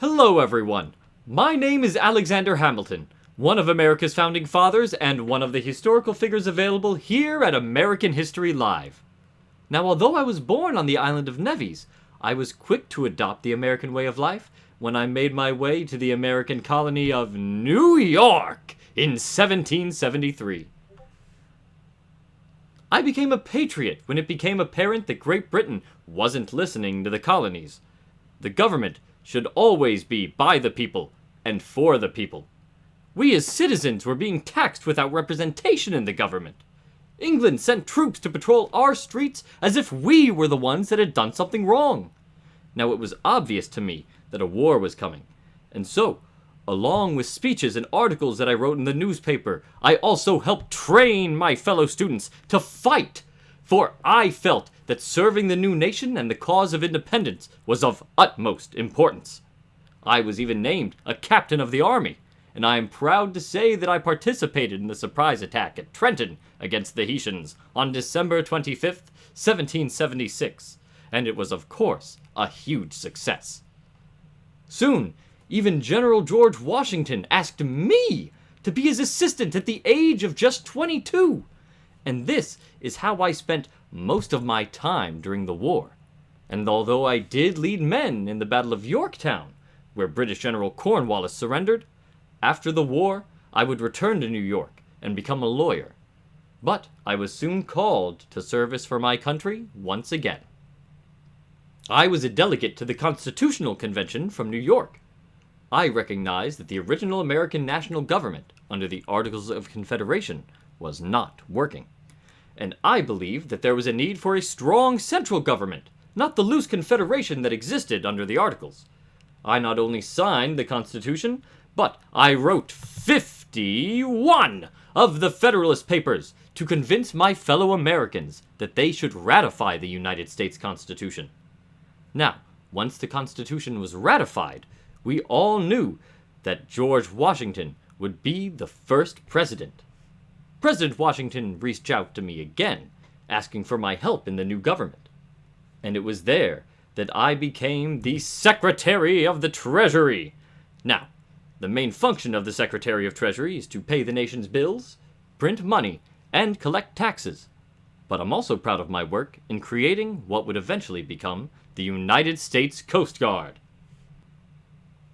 Hello, everyone. My name is Alexander Hamilton, one of America's founding fathers and one of the historical figures available here at American History Live. Now, although I was born on the island of Nevis, I was quick to adopt the American way of life when I made my way to the American colony of New York in 1773. I became a patriot when it became apparent that Great Britain wasn't listening to the colonies. The government should always be by the people and for the people. We as citizens were being taxed without representation in the government. England sent troops to patrol our streets as if we were the ones that had done something wrong. Now it was obvious to me that a war was coming, and so, along with speeches and articles that I wrote in the newspaper, I also helped train my fellow students to fight, for I felt that serving the new nation and the cause of independence was of utmost importance. I was even named a captain of the army, and I am proud to say that I participated in the surprise attack at Trenton against the Hessians on December 25th, 1776, and it was of course a huge success. Soon, even General George Washington asked me to be his assistant at the age of just 22, and this is how I spent most of my time during the war. And although I did lead men in the Battle of Yorktown, where British General Cornwallis surrendered, after the war I would return to New York and become a lawyer. But I was soon called to service for my country once again. I was a delegate to the Constitutional Convention from New York. I recognized that the original American national government, under the Articles of Confederation, was not working. And I believed that there was a need for a strong central government, not the loose confederation that existed under the Articles. I not only signed the Constitution, but I wrote 51 of the Federalist Papers to convince my fellow Americans that they should ratify the United States Constitution. Now, once the Constitution was ratified, we all knew that George Washington would be the first president. President Washington reached out to me again, asking for my help in the new government. And it was there that I became the Secretary of the Treasury. Now, the main function of the Secretary of Treasury is to pay the nation's bills, print money, and collect taxes. But I'm also proud of my work in creating what would eventually become the United States Coast Guard.